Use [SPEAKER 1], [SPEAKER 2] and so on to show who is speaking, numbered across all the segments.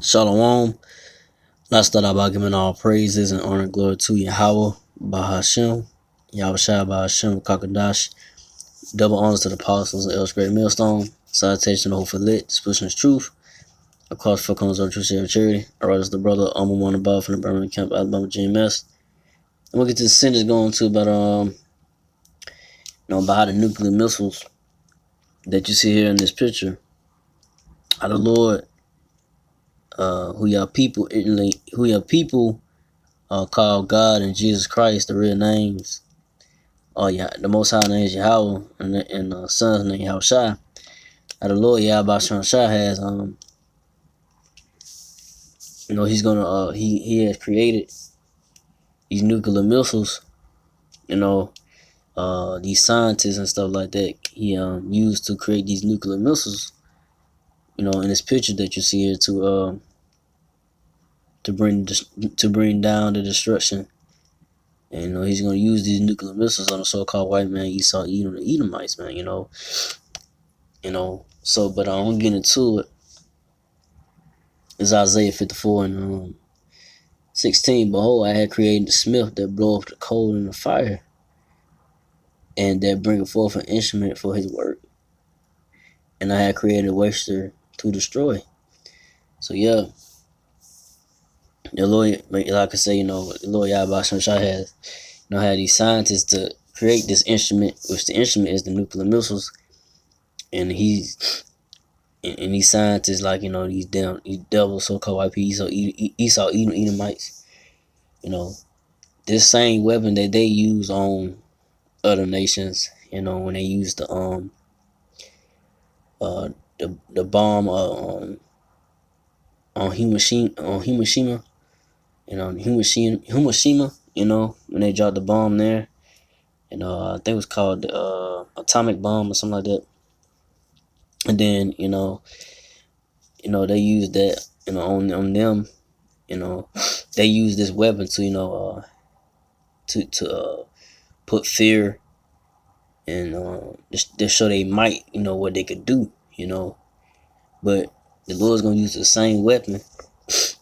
[SPEAKER 1] Shalom. Let's start out by giving all praises and honor and glory to Yahweh, Bahashem, Yahushua, Bahashem, Kakadash. Double honors to the apostles of El Great Millstone. Salutation to the Hope Lit, disputing his truth. Across for comes our true share of charity. I write as the brother One above from the Birmingham Camp, Alabama, GMS. And we'll get to the sentence going to about about how the nuclear missiles that you see here in this picture, how the Lord, who your people call God and Jesus Christ, the real names. The Most High name is Yahweh, and the Son's name Yahushua. How the Lord Yahweh Shah has he's gonna he has created these nuclear missiles. These scientists and stuff like that he used to create these nuclear missiles. In this picture that you see here to bring down the destruction. And he's gonna use these nuclear missiles on the so-called white man Esau, Edom, the Edomites, man. So, but I'm getting into it. It's Isaiah 54 and 16. Behold, I had created the smith that bloweth the coal in the fire, and that bringeth forth an instrument for his work. And I had created a waster to destroy. So yeah, the Lord, like I say, the Lord Yahweh Shah has, had these scientists to create this instrument, which the instrument is the nuclear missiles, and these scientists, like these devils, so-called white people, Esau, Edom, Edomites, this same weapon that they use on other nations, when they use the bomb on Hiroshima, Hiroshima, when they dropped the bomb there, I think it was called the atomic bomb or something like that. And then they used that on them. They used this weapon to to put fear and just show they might, what they could do, But the Lord's gonna use the same weapon. These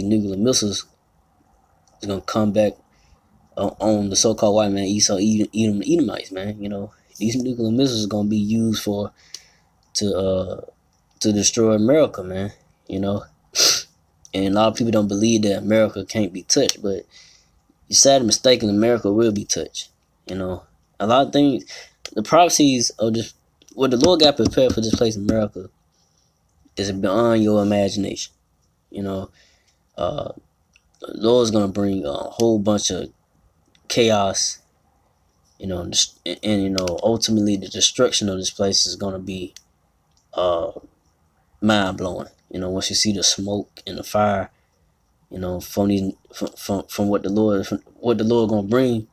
[SPEAKER 1] nuclear missiles is gonna come back on the so-called white man Esau, Edom, Edomites, man. These nuclear missiles are gonna be used to destroy America, man. And a lot of people don't believe that America can't be touched, but you're sadly mistaken. America will be touched. A lot of things, the prophecies of just what the Lord got prepared for this place in America is beyond your imagination. The Lord's gonna bring a whole bunch of chaos, and ultimately the destruction of this place is gonna be mind blowing. Once you see the smoke and the fire, from what the Lord gonna bring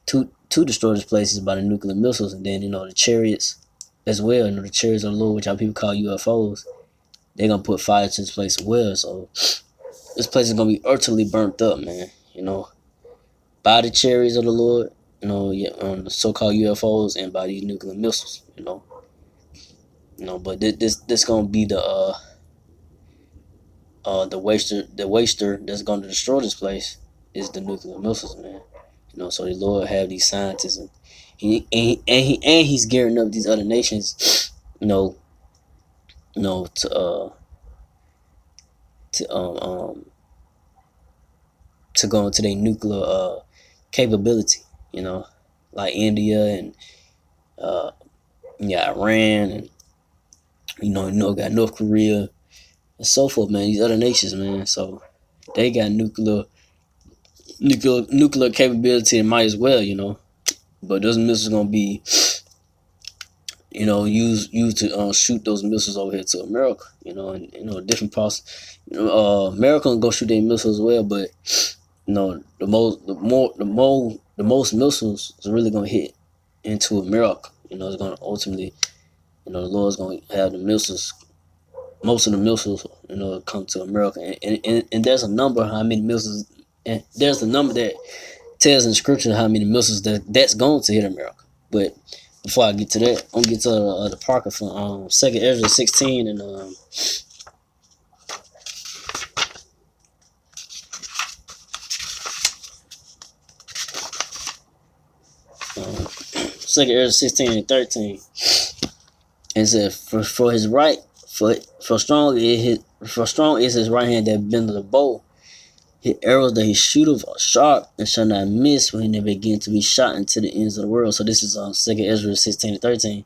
[SPEAKER 1] to destroy this place is by the nuclear missiles, and then the chariots as well. The chariots of the Lord, which our people call UFOs, they're gonna put fire to this place as well. So this place is gonna be utterly burnt up, man. By the chariots of the Lord, on the so-called UFOs, and by these nuclear missiles, But this gonna be the waster that's gonna destroy this place is the nuclear missiles, man. So the Lord have these scientists, and he's gearing up these other nations, to go into their nuclear capability, like India and Iran, and got North Korea and so forth, man. These other nations, man. So they got nuclear capability and might as well, But those missiles gonna be, used to shoot those missiles over here to America, and different parts. America gonna go shoot their missiles as well, but the most missiles is really gonna hit into America. It's gonna ultimately, the Lord's gonna have the missiles. Most of the missiles, come to America, and there's a number how many missiles, and there's a number that tells in Scripture how many missiles that's going to hit America. But before I get to that, I'm gonna get to the Parker from 2nd Ezra 16 and Second Ezra 16 and 13. And said, for his right for strong is his right hand that bendeth the bow. His arrows that he shooteth are sharp and shall not miss when they begin to be shot into the ends of the world. So this is Second Ezra 16 and 13.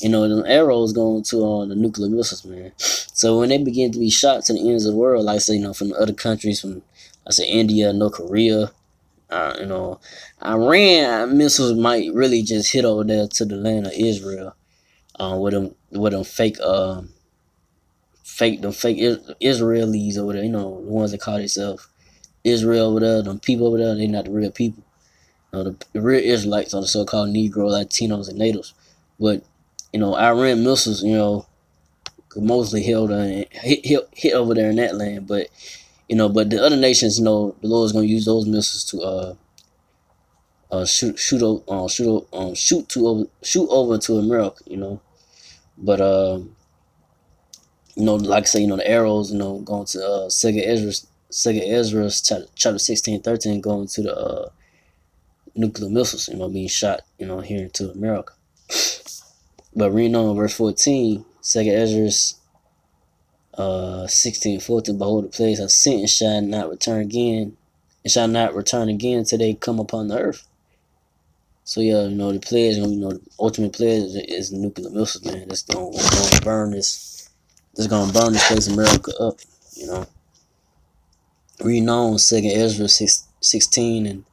[SPEAKER 1] You know, the arrows going to the nuclear missiles, man. So when they begin to be shot to the ends of the world, like I say, you know, from other countries, from I say India, North Korea, you know, Iran missiles might really just hit over there to the land of Israel, with them fake Israelis over there, you know, the ones that call themselves Israel over there, them people over there, they not the real people. You know, the real Israelites are the so-called Negro, Latinos, and natives. But you know, Iran missiles, you know, could mostly hit over there in that land. But you know, but the other nations, you know, the Lord's gonna use those missiles to shoot over to America, you know. But you know, like I say, you know, the arrows, you know, going to Second Ezra chapter 16, 13, going to the nuclear missiles, you know, being shot, you know, here into America. But reading on verse 14, Second Ezra 16, 14, behold, the plagues are sent and shall not return again, till they come upon the earth. So yeah, you know, the plagues, you know, the ultimate plague is nuclear missiles, man. That's gonna burn this. That's gonna burn this place America up, you know. Reading on Second Ezra 16 and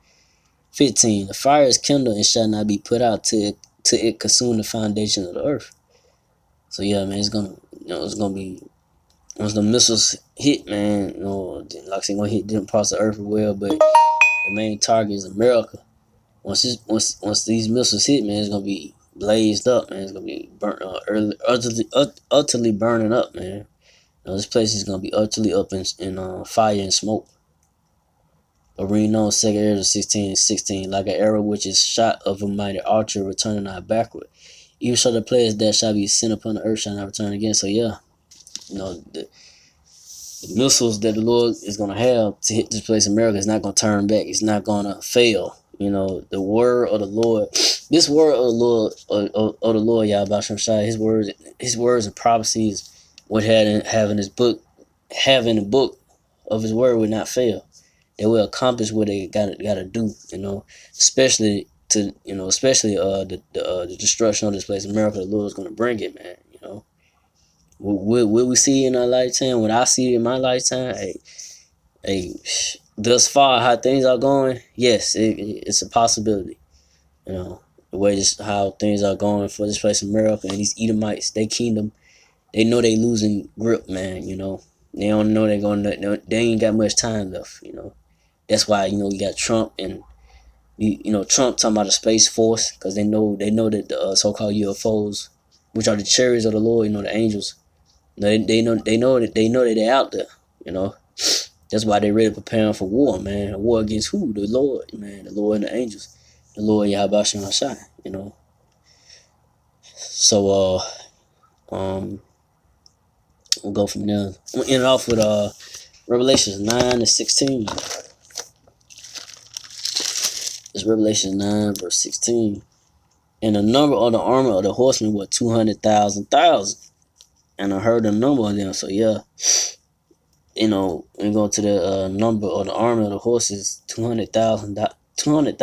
[SPEAKER 1] 15, the fire is kindled and shall not be put out till it consume the foundation of the earth. So yeah, man, it's gonna be, once the missiles hit, man, you know, like I said, gonna hit different parts of the earth as well, but the main target is America. Once these missiles hit, man, it's gonna be blazed up, man. It's gonna be burnt, utterly burning up, man. You know, this place is gonna be utterly up in fire and smoke. But reading on 2 Ezra 16:16, like an arrow which is shot of a mighty archer, returning not backward. Even so, the plagues that shall be sent upon the earth shall not return again. So yeah, you know, the missiles that the Lord is gonna have to hit this place, America, is not gonna turn back. It's not gonna fail. You know, the word of the Lord, this word of the Lord, of the Lord, Yahweh Shai, his words and prophecies, what having his book, having the book of his word would not fail. They will accomplish what they gotta do. You know, especially the destruction of this place, America. The Lord is gonna bring it, man. You know, will we see in our lifetime? When I see it in my lifetime, thus far, how things are going, yes, it's a possibility. You know, the way how things are going for this place, America, and these Edomites, they kingdom, they know they losing grip, man. You know, they don't know they ain't got much time left. You know, that's why, you know, you got Trump and Trump talking about a space force, because they know that the so-called UFOs, which are the chariots of the Lord, you know, the angels, they know that they're out there. You know. That's why they ready preparing for war, man. War against who? The Lord, man. The Lord and the angels. The Lord Yahweh Shai, you know. So we'll go from there. We'll end off with Revelations 9 and 16. It's Revelations 9 verse 16. And the number of the army of the horsemen was 200,000. And I heard the number of them. So yeah. You know, we go to the number of the army of the horses, 200,000. That's 200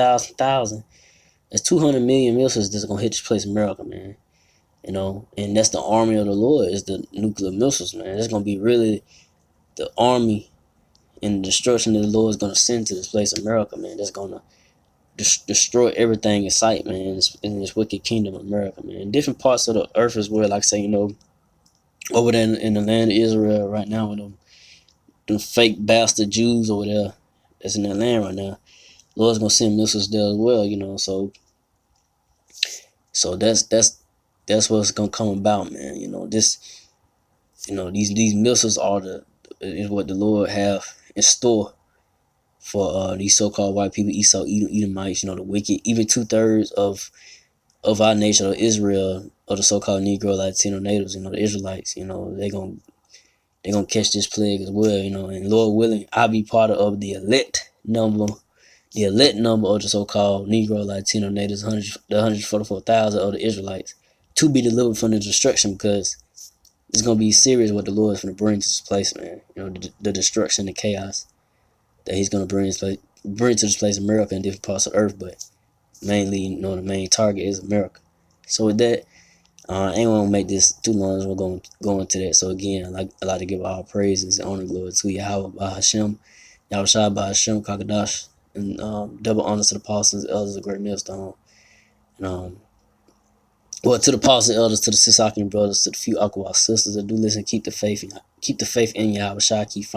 [SPEAKER 1] million missiles that's gonna hit this place, America, man. You know, and that's the army of the Lord, is the nuclear missiles, man. That's gonna be really the army and the destruction that the Lord is gonna send to this place, America, man. That's gonna destroy everything in sight, man. In this wicked kingdom, America, man. In different parts of the earth as well, like I say, you know, over there in the land of Israel right now, with them fake bastard Jews over there that's in that land right now. Lord's gonna send missiles there as well, you know. So that's what's gonna come about, man. You know, these missiles is what the Lord have in store for these so-called white people, Esau, Edomites, you know, the wicked, even 2/3 of our nation of Israel, or the so-called Negro, Latino natives, you know, the Israelites, you know, they're gonna catch this plague as well, you know, and Lord willing, I'll be part of the elect number the elect number of the so-called Negro, Latino, natives, the 144,000 of the Israelites, to be delivered from the destruction, because it's gonna be serious what the Lord is gonna bring to this place, man. You know, the destruction, the chaos that He's gonna bring to this place, America, and different parts of Earth, but mainly, you know, the main target is America. So with that, I ain't gonna make this too long. We're gonna go into that. So again, I like to give all praises and honor, glory to Yahweh by Hashem, Yahushua by Hashem, Kakadash, and double honors to the apostles, elders of Great Millstone, and well, to the apostles, elders, to the Sisakian brothers, to the few Akwa sisters that do listen, keep the faith in Yahushua, keep the faith in Yahweh Shai, keep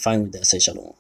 [SPEAKER 1] fighting with that. Say shalom.